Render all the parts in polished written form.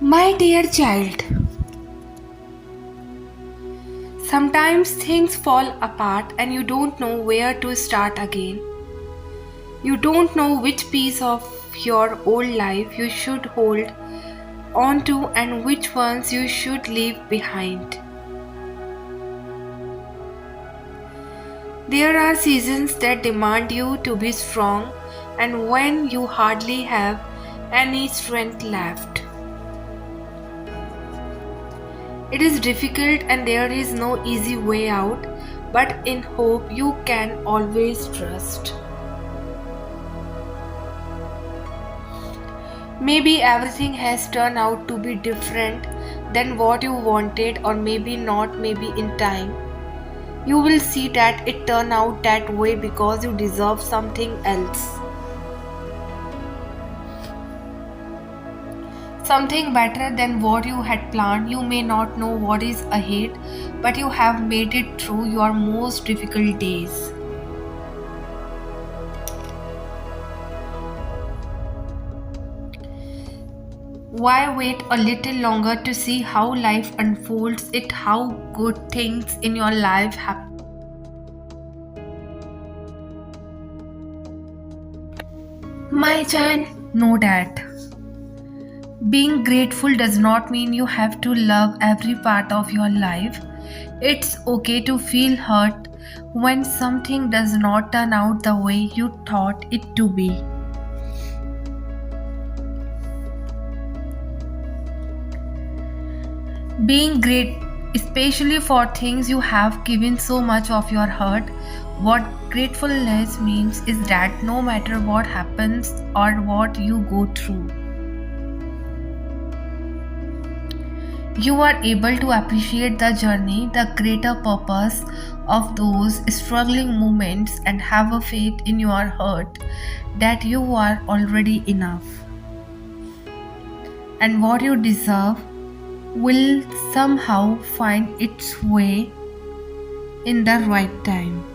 My dear child, sometimes things fall apart and you don't know where to start again. You don't know which piece of your old life you should hold on to and which ones you should leave behind. There are seasons that demand you to be strong, and when you hardly have any strength left. It is difficult and there is no easy way out, but in hope you can always trust. Maybe everything has turned out to be different than what you wanted, or maybe not, maybe in time. You will see that it turned out that way because you deserve something else. Something better than what you had planned. You may not know what is ahead, but you have made it through your most difficult days. Why wait a little longer to see how life unfolds? It how good things in your life happen. My child, know that. Being grateful does not mean you have to love every part of your life. It's okay to feel hurt when something does not turn out the way you thought it to be. Being great, especially for things you have given so much of your heart. What gratefulness means is that no matter what happens or what you go through, you are able to appreciate the journey, the greater purpose of those struggling moments, and have a faith in your heart that you are already enough. And what you deserve will somehow find its way in the right time.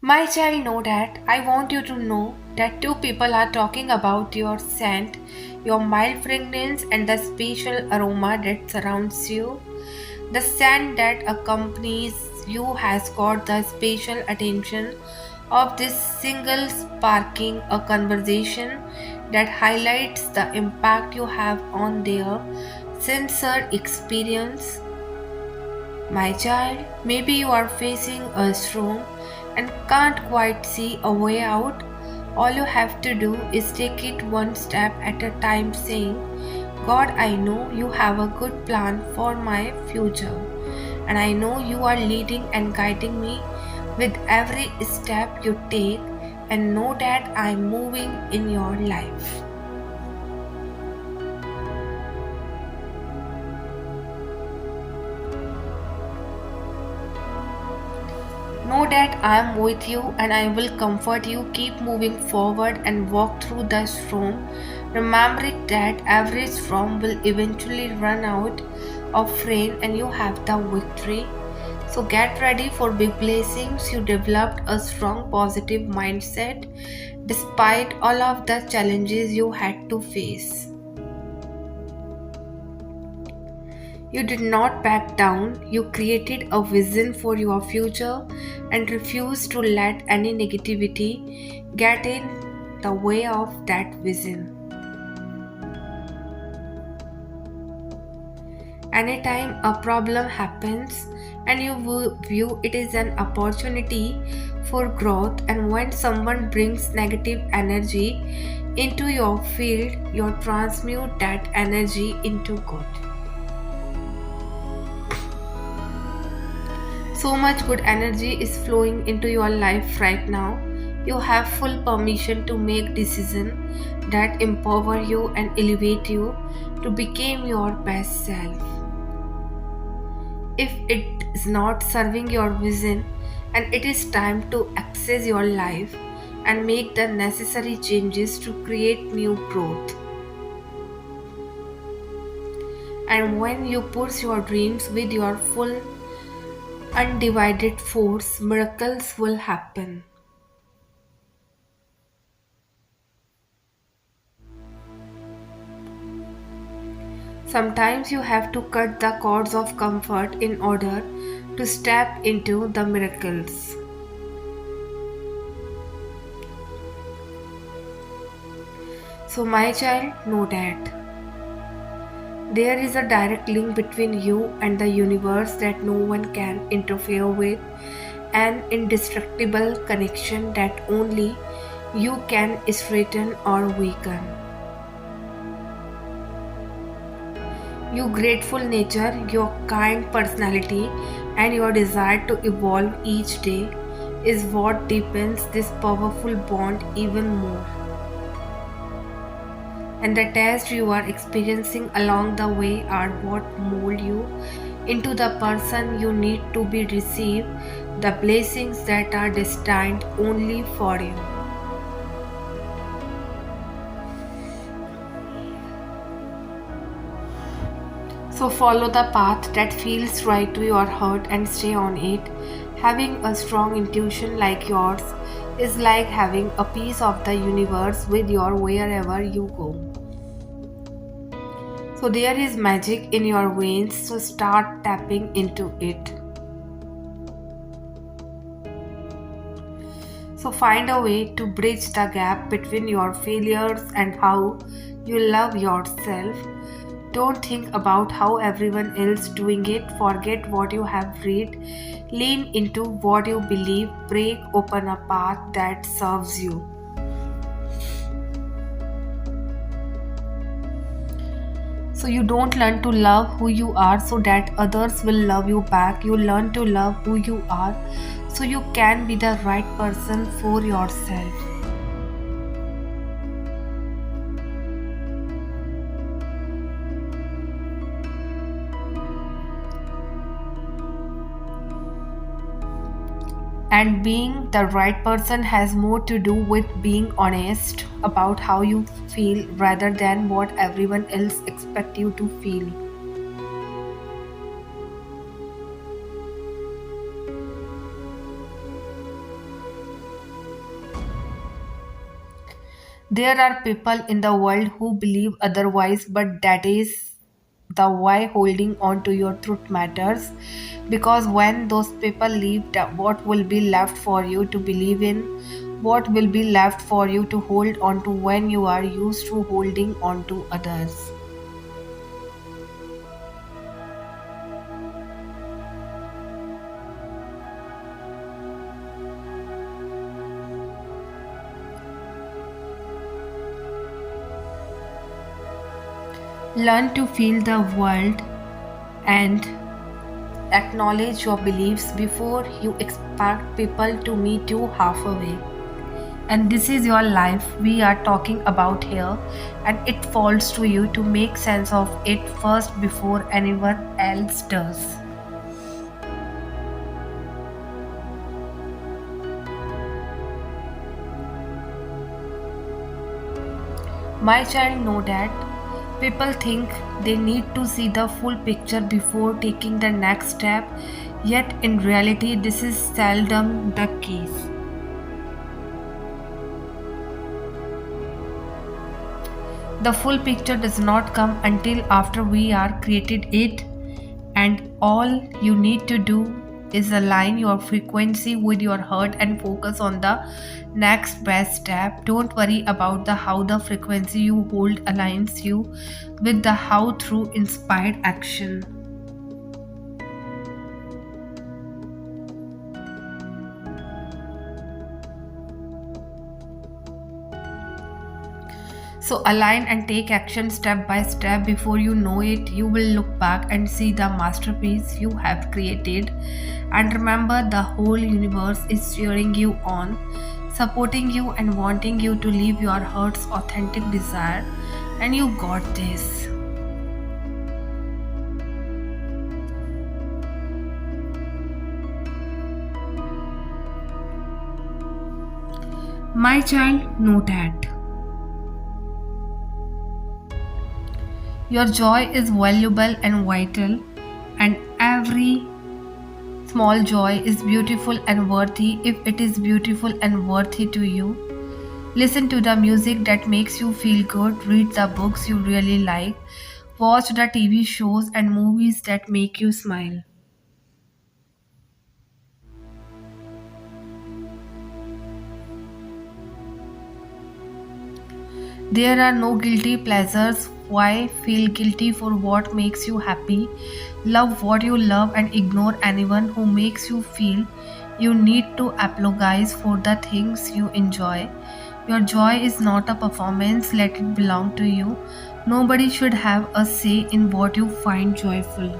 My child, know that I want you to know that two people are talking about your scent, your mild fragrance, and the special aroma that surrounds you. The scent that accompanies you has got the special attention of this single, sparking a conversation that highlights the impact you have on their sensory experience. My child, maybe you are facing a storm and can't quite see a way out. All you have to do is take it one step at a time, saying, God, I know you have a good plan for my future, and I know you are leading and guiding me with every step you take, and know that I am moving in your life. Know that I am with you and I will comfort you. Keep moving forward and walk through the storm. Remembering that every storm will eventually run out of rain and you have the victory. So get ready for big blessings. You developed a strong positive mindset despite all of the challenges you had to face. You did not back down. You created a vision for your future and refused to let any negativity get in the way of that vision. Anytime a problem happens and you view it as an opportunity for growth, and when someone brings negative energy into your field, you transmute that energy into good. So much good energy is flowing into your life right now. You have full permission to make decisions that empower you and elevate you to become your best self. If it is not serving your vision, and it is time to access your life and make the necessary changes to create new growth. And when you pursue your dreams with your full undivided force, miracles will happen. Sometimes you have to cut the cords of comfort in order to step into the miracles. So, my child, know that there is a direct link between you and the universe that no one can interfere with, an indestructible connection that only you can straighten or weaken. Your grateful nature, your kind personality, and your desire to evolve each day is what deepens this powerful bond even more. And the tests you are experiencing along the way are what mold you into the person you need to be receive the blessings that are destined only for you. So follow the path that feels right to your heart and stay on it. Having a strong intuition like yours is like having a piece of the universe with you wherever you go. So there is magic in your veins, so start tapping into it. So find a way to bridge the gap between your failures and how you love yourself. Don't think about how everyone else doing it. Forget what you have read. Lean into what you believe. Break open a path that serves you. So you don't learn to love who you are so that others will love you back. You learn to love who you are so you can be the right person for yourself. And being the right person has more to do with being honest about how you feel rather than what everyone else expects you to feel. There are people in the world who believe otherwise, but that is the why holding on to your truth matters. Because when those people leave, what will be left for you to believe in? What will be left for you to hold on to when you are used to holding on to others? Learn to feel the world and acknowledge your beliefs before you expect people to meet you halfway. And this is your life we are talking about here, and it falls to you to make sense of it first before anyone else does. My child, know that people think they need to see the full picture before taking the next step, yet in reality, this is seldom the case. The full picture does not come until after we are created it, and all you need to do is align your frequency with your heart and focus on the next best step. Don't worry about the how. The frequency you hold aligns you with the how through inspired action. So align and take action step by step. Before you know it, you will look back and see the masterpiece you have created. And remember, the whole universe is cheering you on, supporting you, and wanting you to live your heart's authentic desire. And you got this. My child, know that your joy is valuable and vital, and every small joy is beautiful and worthy if it is beautiful and worthy to you. Listen to the music that makes you feel good, read the books you really like, watch the TV shows and movies that make you smile. There are no guilty pleasures. Why feel guilty for what makes you happy? Love what you love and ignore anyone who makes you feel you need to apologize for the things you enjoy. Your joy is not a performance, let it belong to you. Nobody should have a say in what you find joyful.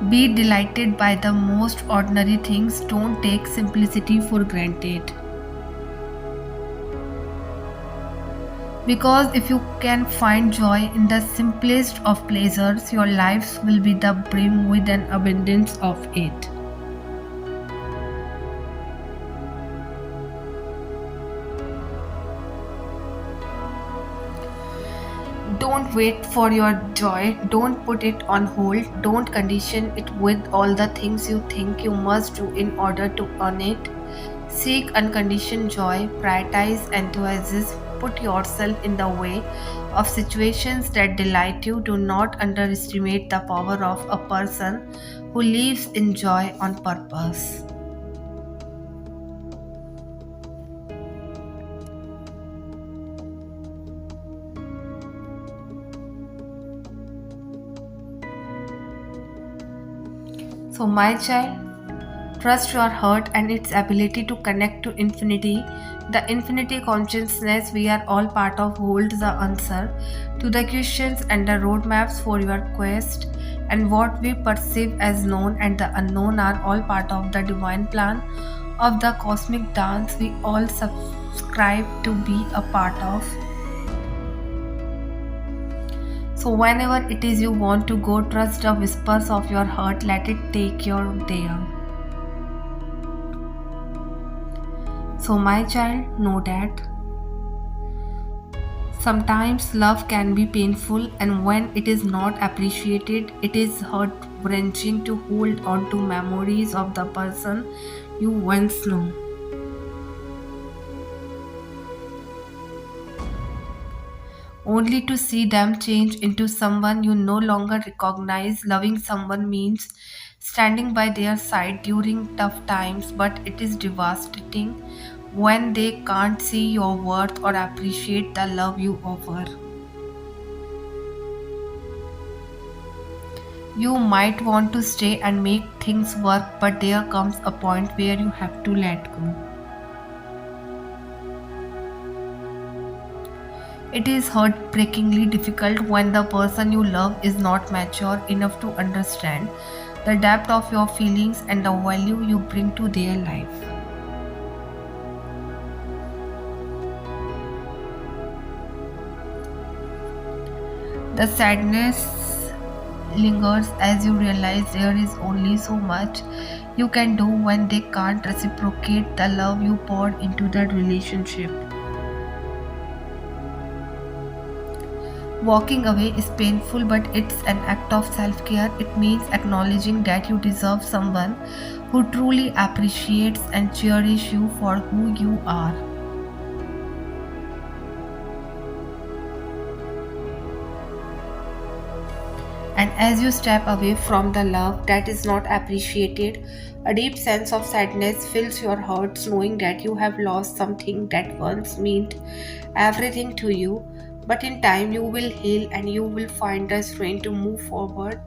Be delighted by the most ordinary things. Don't take simplicity for granted. Because if you can find joy in the simplest of pleasures, your lives will be the brim with an abundance of it. Don't wait for your joy. Don't put it on hold. Don't condition it with all the things you think you must do in order to earn it. Seek unconditioned joy. Prioritize enthusiasm. Put yourself in the way of situations that delight you. Do not underestimate the power of a person who lives in joy on purpose. So, my child, trust your heart and its ability to connect to infinity. The infinity consciousness we are all part of holds the answer to the questions and the roadmaps for your quest. And what we perceive as known and the unknown are all part of the divine plan of the cosmic dance we all subscribe to be a part of. So, whenever it is you want to go, trust the whispers of your heart, let it take you there. So, my child, know that sometimes love can be painful, and when it is not appreciated, it is heart wrenching to hold on to memories of the person you once knew. Only to see them change into someone you no longer recognize. Loving someone means standing by their side during tough times, but it is devastating when they can't see your worth or appreciate the love you offer. You might want to stay and make things work, but there comes a point where you have to let go. It is heartbreakingly difficult when the person you love is not mature enough to understand the depth of your feelings and the value you bring to their life. The sadness lingers as you realize there is only so much you can do when they can't reciprocate the love you poured into that relationship. Walking away is painful, but it's an act of self care. It means acknowledging that you deserve someone who truly appreciates and cherishes you for who you are. And as you step away from the love that is not appreciated, a deep sense of sadness fills your heart, knowing that you have lost something that once meant everything to you. But in time, you will heal and you will find the strength to move forward.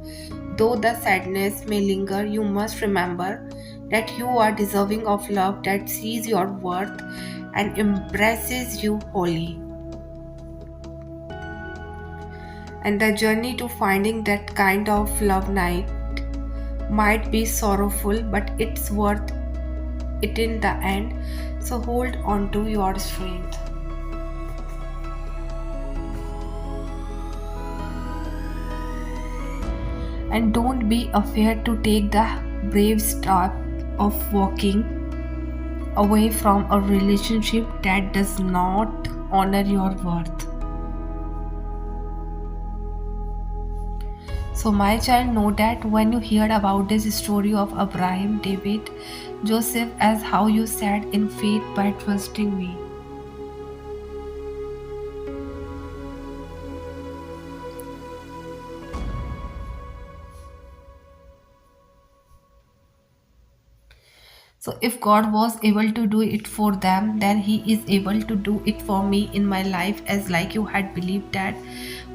Though the sadness may linger, you must remember that you are deserving of love that sees your worth and embraces you wholly. And the journey to finding that kind of love night might be sorrowful, but it's worth it in the end. So hold on to your strength. And don't be afraid to take the brave step of walking away from a relationship that does not honor your worth. So, my child, know that when you hear about this story of Abraham, David, Joseph, as how you sat in faith by trusting me. So, if God was able to do it for them, then He is able to do it for me in my life, as like you had believed that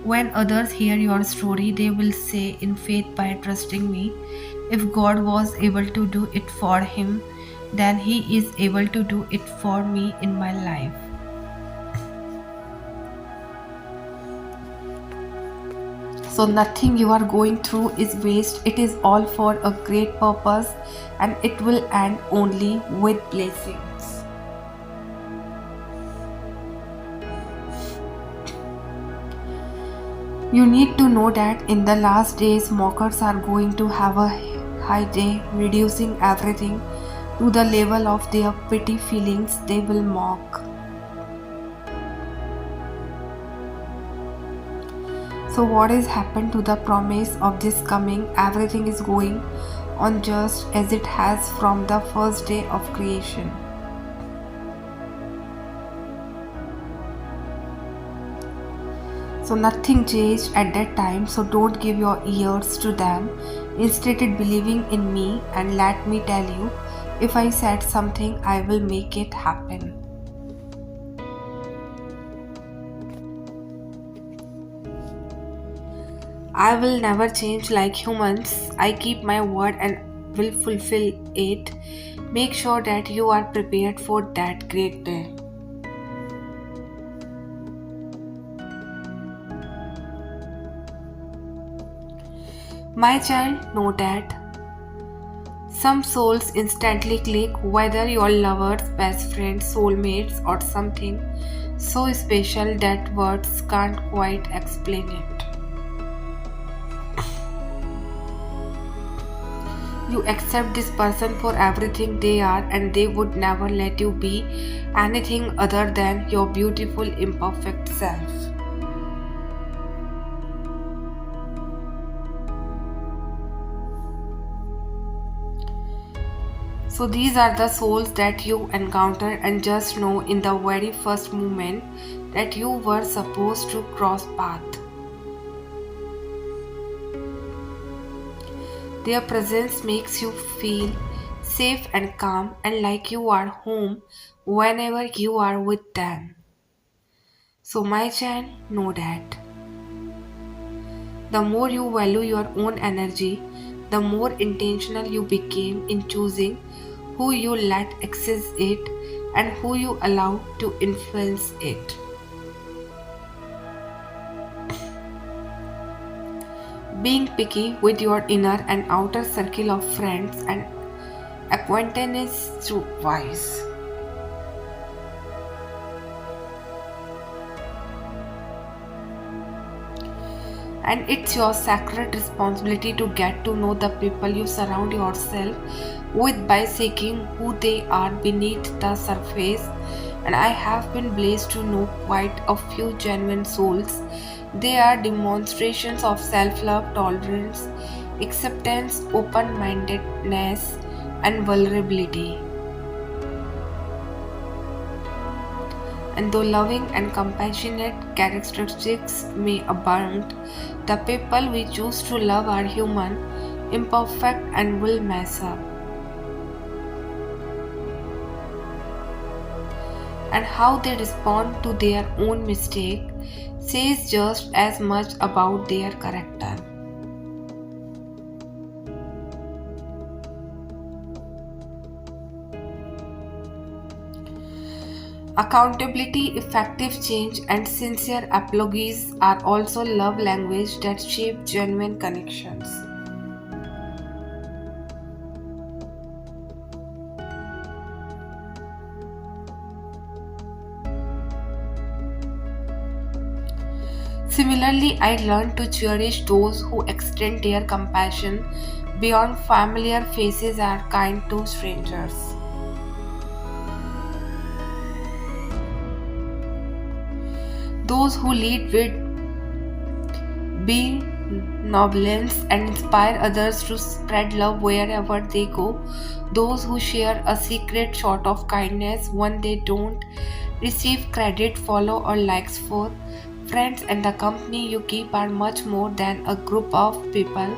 when others hear your story, they will say in faith by trusting me. If God was able to do it for him, then He is able to do it for me in my life. So, nothing you are going through is waste. It is all for a great purpose and it will end only with blessings. You need to know that in the last days, mockers are going to have a high day, reducing everything to the level of their pity feelings. They will mock. So, what has happened to the promise of this coming? Everything is going on just as it has from the first day of creation. So nothing changed at that time, so don't give your ears to them. Instead, believing in me, and let me tell you, if I said something, I will make it happen. I will never change like humans. I keep my word and will fulfill it. Make sure that you are prepared for that great day. My child, know that some souls instantly click, whether your lovers, best friends, soulmates, or something so special that words can't quite explain it. You accept this person for everything they are, and they would never let you be anything other than your beautiful, imperfect self. So these are the souls that you encounter, and just know in the very first moment that you were supposed to cross path. Their presence makes you feel safe and calm and like you are home whenever you are with them. So my child, know that the more you value your own energy, the more intentional you became in choosing who you let access it and who you allow to influence it. Being picky with your inner and outer circle of friends and acquaintances through wise. And it's your sacred responsibility to get to know the people you surround yourself with by seeking who they are beneath the surface. And I have been blessed to know quite a few genuine souls. They are demonstrations of self-love, tolerance, acceptance, open-mindedness, and vulnerability. And though loving and compassionate characteristics may abound, the people we choose to love are human, imperfect, and will mess up. And how they respond to their own mistake says just as much about their character. Accountability, effective change, and sincere apologies are also love language that shape genuine connections. Similarly, I learned to cherish those who extend their compassion beyond familiar faces and are kind to strangers. Those who lead with be noblesse, and inspire others to spread love wherever they go. Those who share a secret shot of kindness, one they don't receive credit, follow, or likes for. Friends and the company you keep are much more than a group of people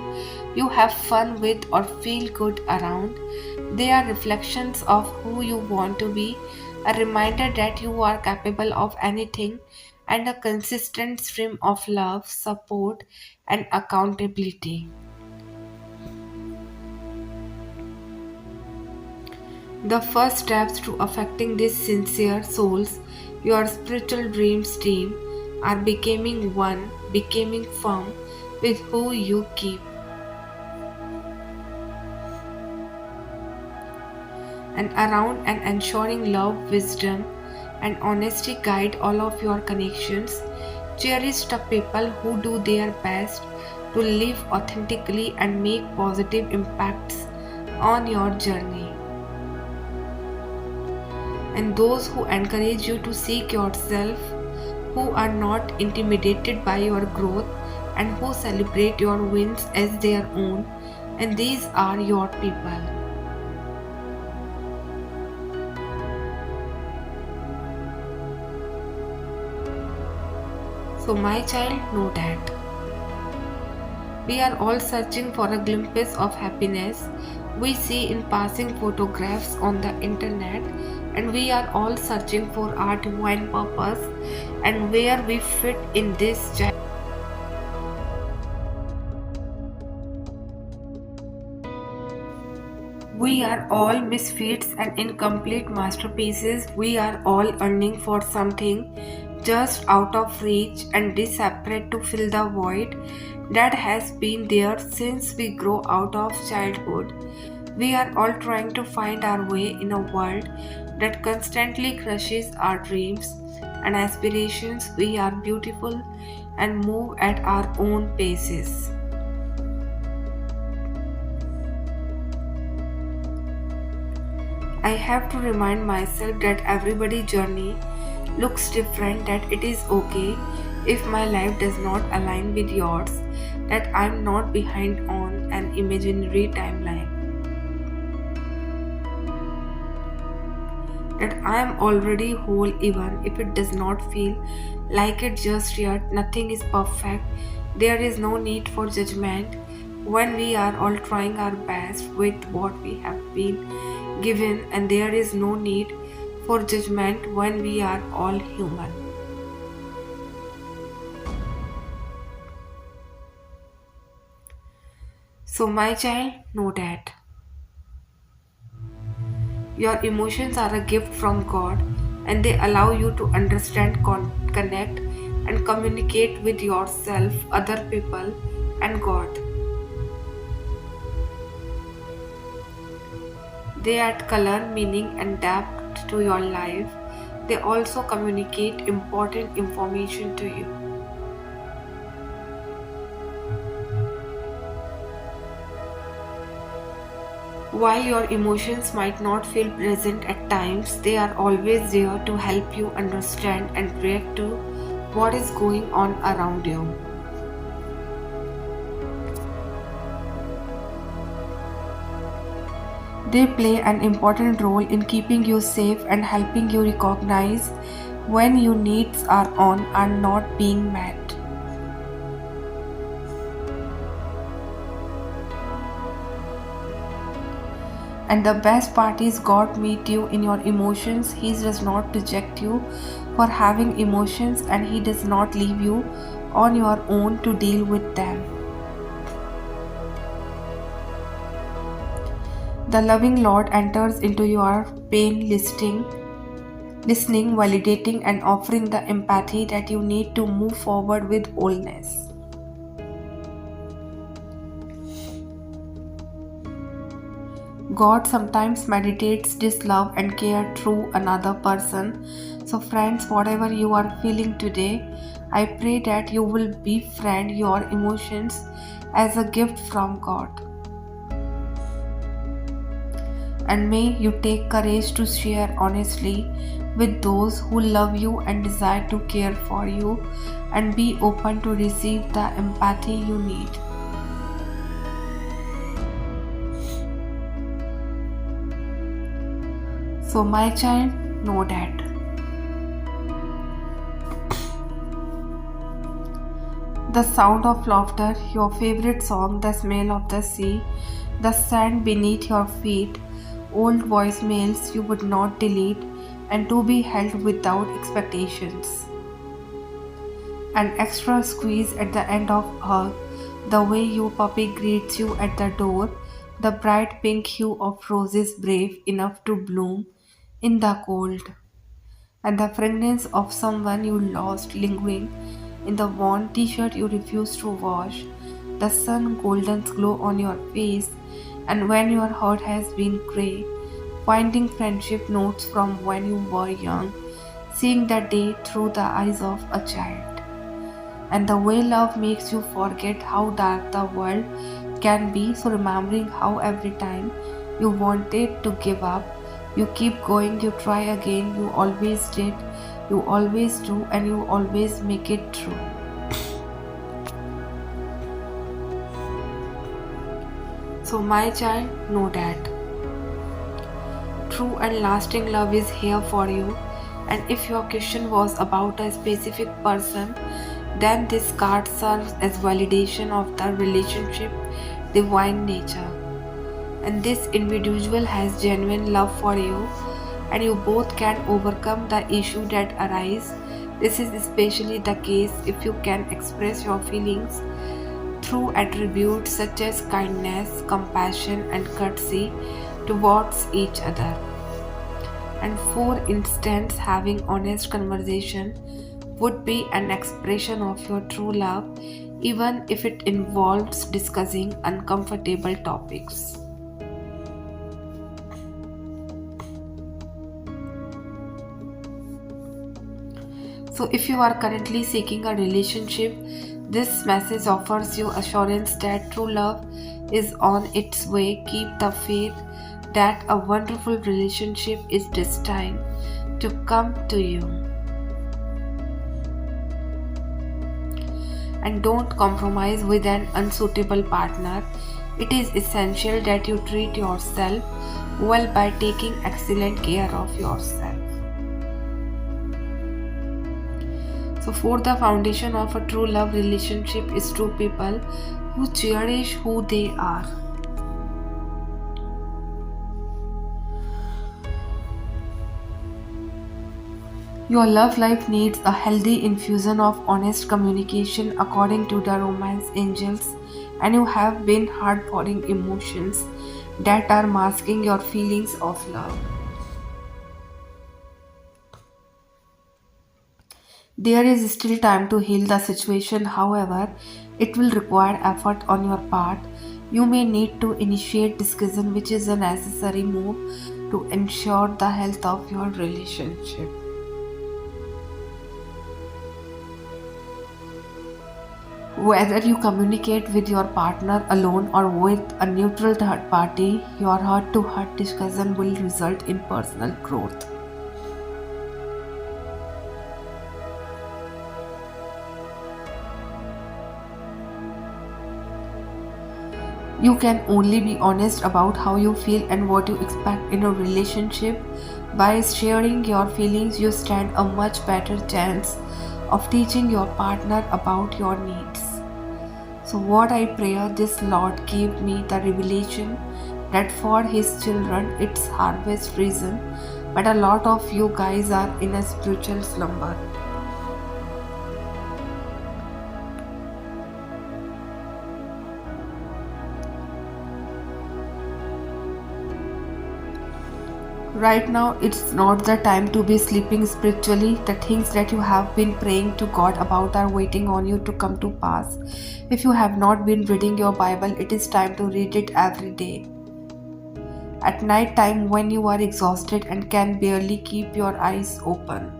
you have fun with or feel good around. They are reflections of who you want to be, a reminder that you are capable of anything, and a consistent stream of love, support, and accountability. The first steps to affecting these sincere souls, your spiritual dreams team, are becoming firm with who you keep, and around and ensuring love, wisdom, and honesty guide all of your connections. Cherish the people who do their best to live authentically and make positive impacts on your journey, and those who encourage you to seek yourself, who are not intimidated by your growth, and who celebrate your wins as their own, and these are your people. So, my child, know that we are all searching for a glimpse of happiness we see in passing photographs on the internet, and we are all searching for our divine purpose and where we fit in this giant. We are all misfits and incomplete masterpieces. We are all yearning for something just out of reach and desperate to fill the void that has been there since we grow out of childhood. We are all trying to find our way in a world that constantly crushes our dreams and aspirations. We are beautiful and move at our own paces. I have to remind myself that everybody's journey looks different, that it is okay if my life does not align with yours, that I'm not behind on an imaginary timeline, that I am already whole even if it does not feel like it just yet. Nothing is perfect. There is no need for judgment when we are all trying our best with what we have been given, and there is no need for judgment when we are all human. So, my child, know that your emotions are a gift from God, and they allow you to understand, connect, and communicate with yourself, other people, and God. They add color, meaning, and depth to your life. They also communicate important information to you. While your emotions might not feel present at times, they are always there to help you understand and react to what is going on around you. They play an important role in keeping you safe and helping you recognize when your needs are not being met. And the best part is God meet you in your emotions. He does not reject you for having emotions, and He does not leave you on your own to deal with them. The loving Lord enters into your pain, listening, validating, and offering the empathy that you need to move forward with wholeness. God sometimes meditates this love and care through another person. So, friends, whatever you are feeling today, I pray that you will befriend your emotions as a gift from God. And may you take courage to share honestly with those who love you and desire to care for you, and be open to receive the empathy you need. So, my child, know that the sound of laughter, your favorite song, the smell of the sea, the sand beneath your feet, old voicemails you would not delete, and to be held without expectations. An extra squeeze at the end of a hug, the way your puppy greets you at the door, the bright pink hue of roses brave enough to bloom in the cold, and the fragrance of someone you lost lingering in the worn t-shirt you refuse to wash, the sun golden glow on your face, and when your heart has been grey, finding friendship notes from when you were young, seeing the day through the eyes of a child. And the way love makes you forget how dark the world can be, so remembering how every time you wanted to give up, you keep going, you try again, you always did, you always do, and you always make it true. So, my child, know that true and lasting love is here for you. And if your question was about a specific person, then this card serves as validation of the relationship divine nature. And this individual has genuine love for you, and you both can overcome the issue that arise. This is especially the case if you can express your feelings through attributes such as kindness, compassion, and courtesy towards each other. And for instance, having honest conversation would be an expression of your true love, even if it involves discussing uncomfortable topics. So, if you are currently seeking a relationship, this message offers you assurance that true love is on its way. Keep the faith that a wonderful relationship is destined to come to you. And don't compromise with an unsuitable partner. It is essential that you treat yourself well by taking excellent care of yourself. So, for the foundation of a true love relationship is two people who cherish who they are. Your love life needs a healthy infusion of honest communication according to the romance angels, and you have been hard-pouring emotions that are masking your feelings of love. There is still time to heal the situation, however, it will require effort on your part. You may need to initiate discussion, which is a necessary move to ensure the health of your relationship. Whether you communicate with your partner alone or with a neutral third party, your heart to heart discussion will result in personal growth. You can only be honest about how you feel and what you expect in a relationship. By sharing your feelings, you stand a much better chance of teaching your partner about your needs. So, what I pray this Lord gave me the revelation that for His children it's harvest season, but a lot of you guys are in a spiritual slumber. Right now, it's not the time to be sleeping spiritually. The things that you have been praying to God about are waiting on you to come to pass. If you have not been reading your Bible, it is time to read it every day. At night time, when you are exhausted and can barely keep your eyes open.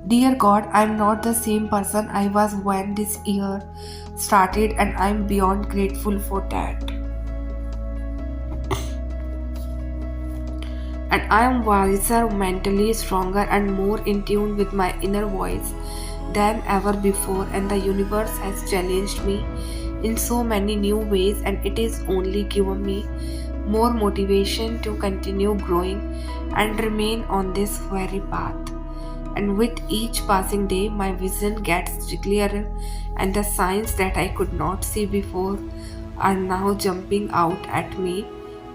Dear God, I'm not the same person I was when this year started, and I'm beyond grateful for that. and I am wiser, mentally stronger, and more in tune with my inner voice than ever before. And the universe has challenged me in so many new ways, and it is only given me more motivation to continue growing and remain on this very path. And with each passing day, my vision gets clearer, and the signs that I could not see before are now jumping out at me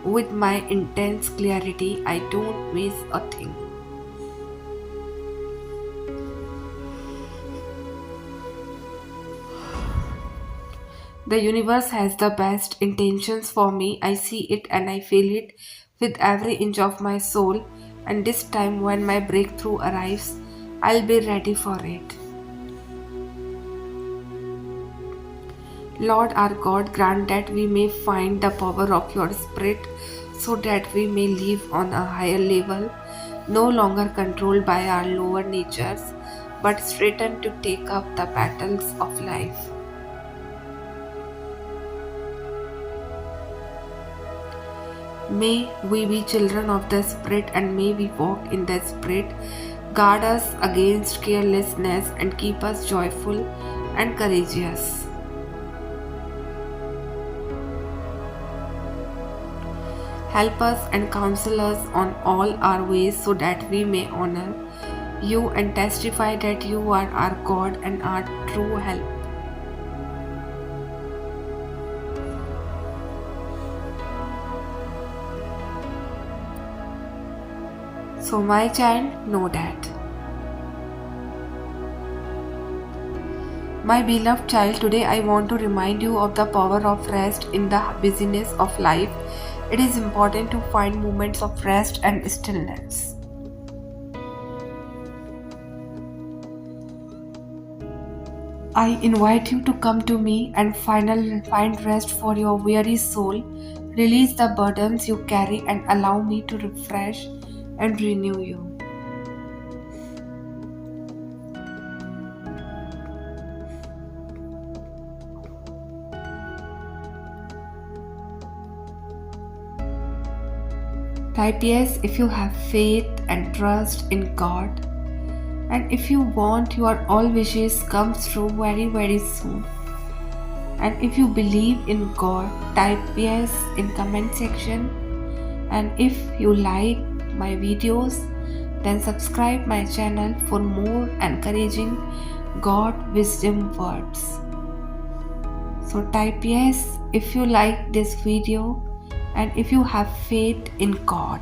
with my intense clarity. I don't miss a thing. The universe has the best intentions for me. I see it and I feel it with every inch of my soul. And this time, when my breakthrough arrives, I'll be ready for it. Lord our God, grant that we may find the power of your Spirit so that we may live on a higher level, no longer controlled by our lower natures, but straightened to take up the battles of life. May we be children of the Spirit, and may we walk in the Spirit. Guard us against carelessness and keep us joyful and courageous. Help us and counsel us on all our ways so that we may honor you and testify that you are our God and our true help. So, my child, know that. My beloved child, today I want to remind you of the power of rest in the busyness of life. It is important to find moments of rest and stillness. I invite you to come to me and find rest for your weary soul. Release the burdens you carry and allow me to refresh and renew you. Type yes if you have faith and trust in God. And if you want your all wishes come true very soon. And if you believe in God, type yes in comment section. And if you like my videos, then subscribe my channel for more encouraging God wisdom words. So type yes if you like this video and if you have faith in God.